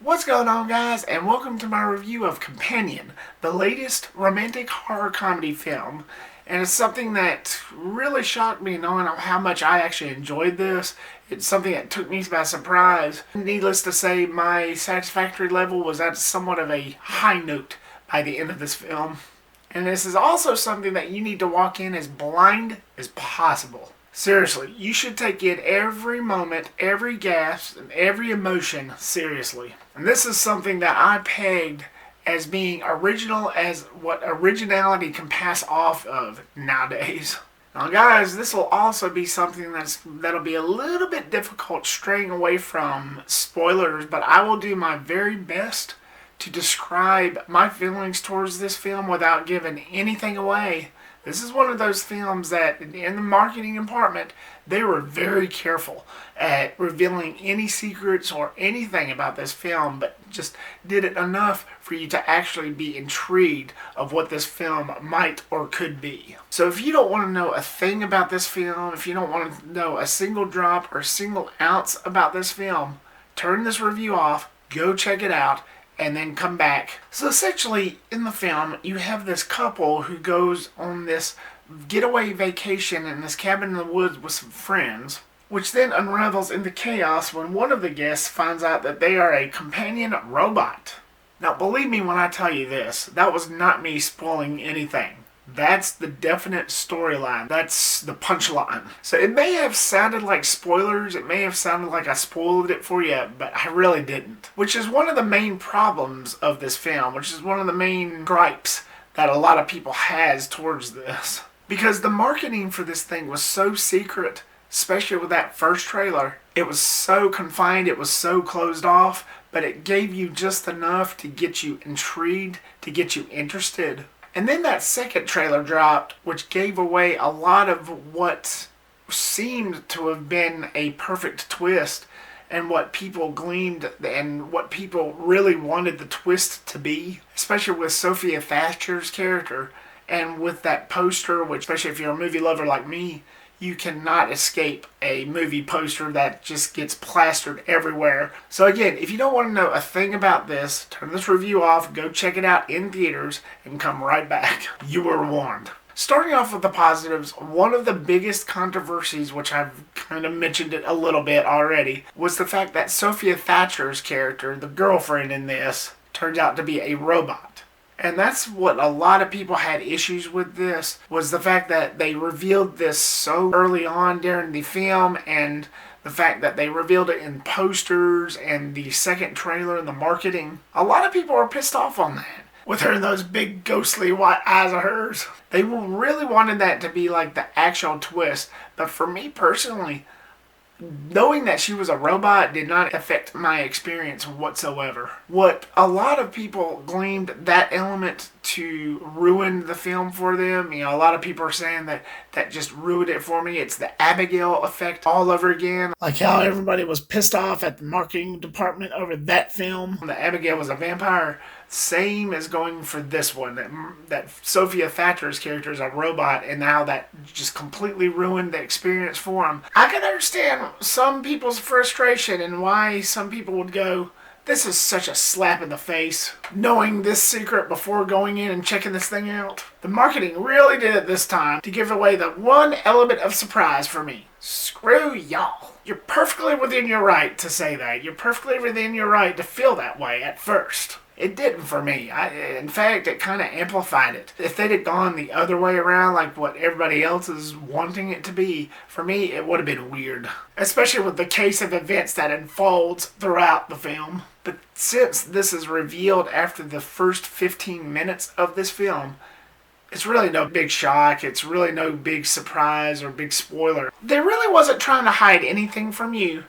What's going on, guys, and welcome to my review of Companion, the latest romantic horror comedy film. And it's something that really shocked me knowing how much I actually enjoyed this. It's something that took me by surprise. Needless to say, my satisfactory level was at somewhat of a high note by the end of this film. And this is also something that you need to walk in as blind as possible. Seriously, you should take in every moment, every gasp, and every emotion seriously. And this is something that I pegged as being original as what originality can pass off of nowadays. Now guys, this will also be something that'll be a little bit difficult straying away from spoilers, but I will do my very best to describe my feelings towards this film without giving anything away. This is one of those films that, in the marketing department, they were very careful at revealing any secrets or anything about this film, but just did it enough for you to actually be intrigued of what this film might or could be. So if you don't want to know a thing about this film, if you don't want to know a single drop or a single ounce about this film, turn this review off, go check it out, and then come back. So essentially, in the film, you have this couple who goes on this getaway vacation in this cabin in the woods with some friends, which then unravels into chaos when one of the guests finds out that they are a companion robot. Now, believe me when I tell you this, that was not me spoiling anything. That's the definite storyline. That's the punchline. So it may have sounded like spoilers, it may have sounded like I spoiled it for you, but I really didn't. Which is one of the main problems of this film, which is one of the main gripes that a lot of people has towards this. Because the marketing for this thing was so secret, especially with that first trailer. It was so confined, it was so closed off, but it gave you just enough to get you intrigued, to get you interested. And then that second trailer dropped, which gave away a lot of what seemed to have been a perfect twist and what people gleaned and what people really wanted the twist to be, especially with Sophie Thatcher's character and with that poster, which, especially if you're a movie lover like me, you cannot escape a movie poster that just gets plastered everywhere. So again, if you don't want to know a thing about this, turn this review off, go check it out in theaters, and come right back. You were warned. Starting off with the positives, one of the biggest controversies, which I've kind of mentioned it a little bit already, was the fact that Sophie Thatcher's character, the girlfriend in this, turns out to be a robot. And that's what a lot of people had issues with this, was the fact that they revealed this so early on during the film, and the fact that they revealed it in posters and the second trailer and the marketing. A lot of people are pissed off on that, with her and those big ghostly white eyes of hers. They really wanted that to be like the actual twist, but for me personally, knowing that she was a robot did not affect my experience whatsoever. What a lot of people gleaned that element to ruin the film for them. A lot of people are saying that just ruined it for me. It's the Abigail effect all over again. Like how everybody was pissed off at the marketing department over that film. The Abigail was a vampire. Same as going for this one, that Sophie Thatcher's character is a robot, and now that just completely ruined the experience for them. I can understand some people's frustration and why some people would go, this is such a slap in the face, knowing this secret before going in and checking this thing out. The marketing really did it this time to give away the one element of surprise for me. Screw y'all. You're perfectly within your right to say that. You're perfectly within your right to feel that way at first. It didn't for me. In fact, it kind of amplified it. If they'd have gone the other way around, like what everybody else is wanting it to be, for me, it would have been weird. Especially with the case of events that unfolds throughout the film. But since this is revealed after the first 15 minutes of this film, it's really no big shock. It's really no big surprise or big spoiler. They really wasn't trying to hide anything from you.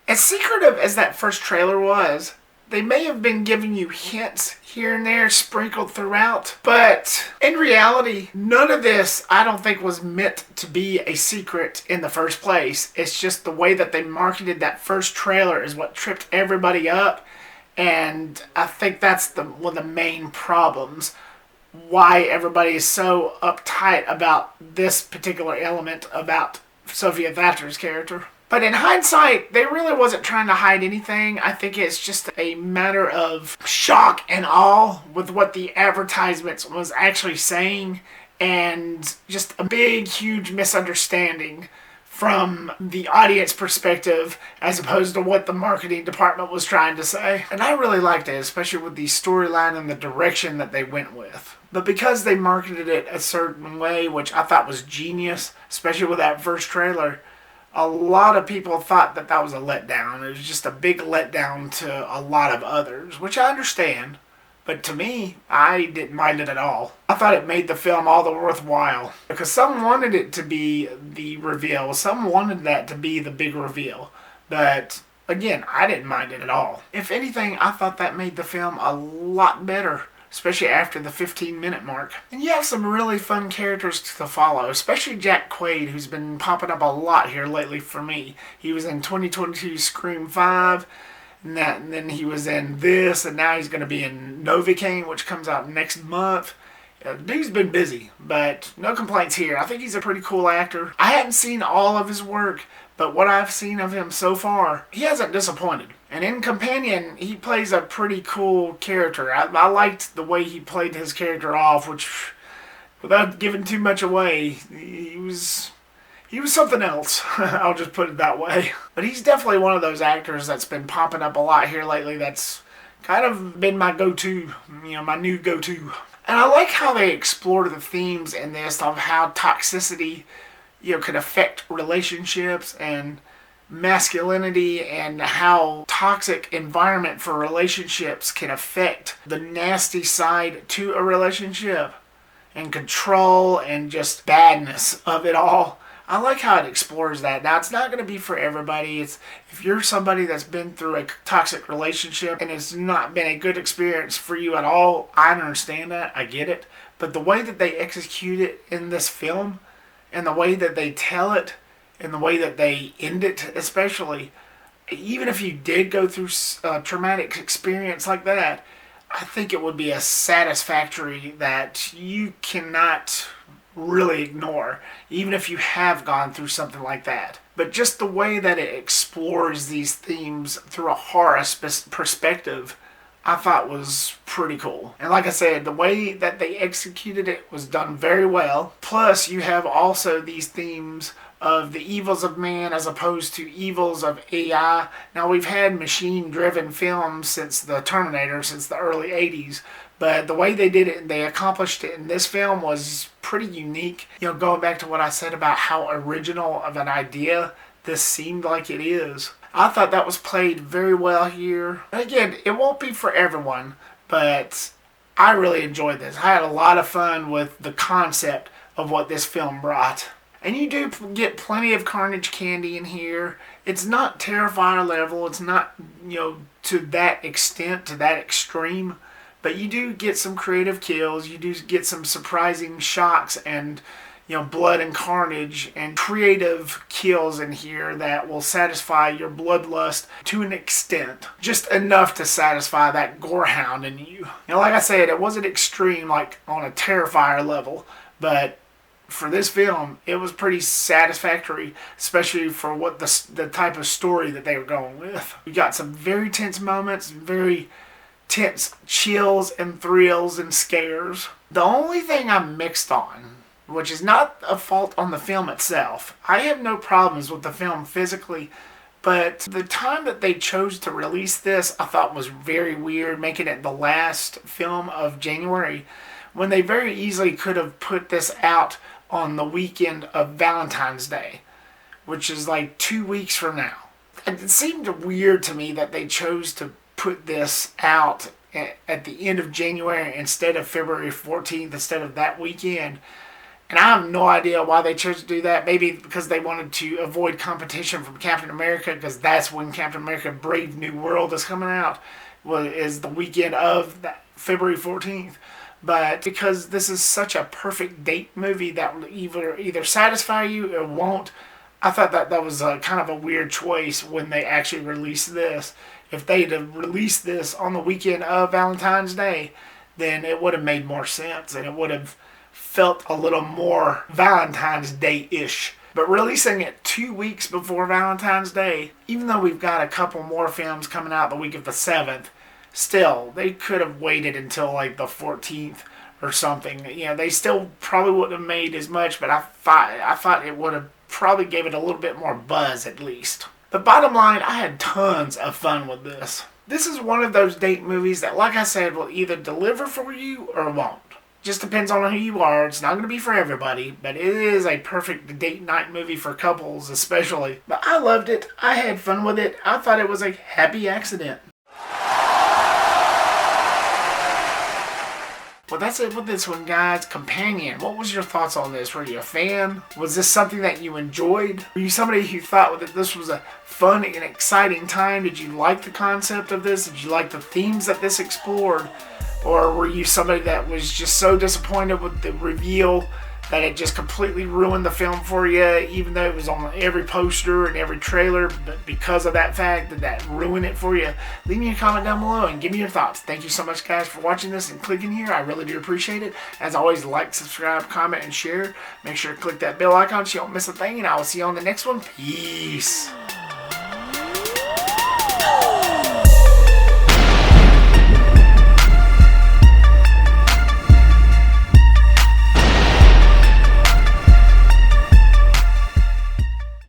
As secretive as that first trailer was, they may have been giving you hints here and there sprinkled throughout, but in reality, none of this I don't think was meant to be a secret in the first place. It's just the way that they marketed that first trailer is what tripped everybody up, and I think that's one of the main problems why everybody is so uptight about this particular element about Sophie Thatcher's character. But in hindsight, they really wasn't trying to hide anything. I think it's just a matter of shock and awe with what the advertisements was actually saying, and just a big, huge misunderstanding from the audience perspective as opposed to what the marketing department was trying to say. And I really liked it, especially with the storyline and the direction that they went with. But because they marketed it a certain way, which I thought was genius, especially with that first trailer, a lot of people thought that that was a letdown. It was just a big letdown to a lot of others, which I understand. But to me, I didn't mind it at all. I thought it made the film all the worthwhile. Because some wanted it to be the reveal. Some wanted that to be the big reveal. But again, I didn't mind it at all. If anything, I thought that made the film a lot better. Especially after the 15-minute mark. And you have some really fun characters to follow, especially Jack Quaid, who's been popping up a lot here lately for me. He was in 2022 Scream 5, and then he was in this, and now he's going to be in Novocaine, which comes out next month. Dude's been busy, but no complaints here. I think he's a pretty cool actor. I haven't seen all of his work, but what I've seen of him so far, he hasn't disappointed. And in Companion, he plays a pretty cool character. I liked the way he played his character off, which, without giving too much away, he was something else. I'll just put it that way. But he's definitely one of those actors that's been popping up a lot here lately. That's kind of been my go-to, my new go-to. And I like how they explore the themes in this of how toxicity, can affect relationships and masculinity, and how toxic environment for relationships can affect the nasty side to a relationship and control and just badness of it all. I like how it explores that. Now, it's not going to be for everybody. If you're somebody that's been through a toxic relationship and it's not been a good experience for you at all, I understand that. I get it. But the way that they execute it in this film, and the way that they tell it, and the way that they end it especially, even if you did go through a traumatic experience like that, I think it would be a satisfactory that you cannot really ignore, even if you have gone through something like that. But just the way that it explores these themes through a horror perspective, I thought was pretty cool. And like I said, the way that they executed it was done very well. Plus, you have also these themes of the evils of man as opposed to evils of AI. Now, we've had machine-driven films since the Terminator, since the early 80s. But the way they did it, they accomplished it in this film was pretty unique. Going back to what I said about how original of an idea this seemed like it is. I thought that was played very well here. And again, it won't be for everyone, but I really enjoyed this. I had a lot of fun with the concept of what this film brought. And you do get plenty of carnage candy in here. It's not Terrifier level. It's not, to that extent, to that extreme. But you do get some creative kills. You do get some surprising shocks and, blood and carnage and creative kills in here that will satisfy your bloodlust to an extent. Just enough to satisfy that gorehound in you. Like I said, it wasn't extreme like on a Terrifier level, but for this film, it was pretty satisfactory, especially for what the type of story that they were going with. We got some very tense moments, very tense chills and thrills and scares. The only thing I'm mixed on, which is not a fault on the film itself. I have no problems with the film physically, but the time that they chose to release this I thought was very weird, making it the last film of January, when they very easily could have put this out on the weekend of Valentine's Day, which is like 2 weeks from now. It seemed weird to me that they chose to put this out at the end of January instead of February 14th, instead of that weekend. And I have no idea why they chose to do that. Maybe because they wanted to avoid competition from Captain America, because that's when Captain America Brave New World is coming out, is the weekend of February 14th. But because this is such a perfect date movie that will either satisfy you or won't, I thought that was kind of a weird choice when they actually released this. If they'd have released this on the weekend of Valentine's Day, then it would have made more sense, and it would have felt a little more Valentine's Day-ish But releasing it 2 weeks before Valentine's Day, even though we've got a couple more films coming out the week of the 7th, still, they could have waited until like the 14th or something. You know, they still probably wouldn't have made as much, but I thought it would have probably gave it a little bit more buzz at least. The bottom line, I had tons of fun with this. This is one of those date movies that, like I said, will either deliver for you or won't. Just depends on who you are. It's not going to be for everybody, but it is a perfect date night movie for couples especially. But I loved it. I had fun with it. I thought it was a happy accident. Well, that's it with this one, guys. Companion. What was your thoughts on this? Were you a fan? Was this something that you enjoyed? Were you somebody who thought that this was a fun and exciting time? Did you like the concept of this? Did you like the themes that this explored? Or were you somebody that was just so disappointed with the reveal that it just completely ruined the film for you, even though it was on every poster and every trailer, but because of that fact, did that ruin it for you? Leave me a comment down below and give me your thoughts. Thank you so much, guys, for watching this and clicking here. I really do appreciate it. As always, like, subscribe, comment, and share. Make sure to click that bell icon so you don't miss a thing, and I will see you on the next one. Peace.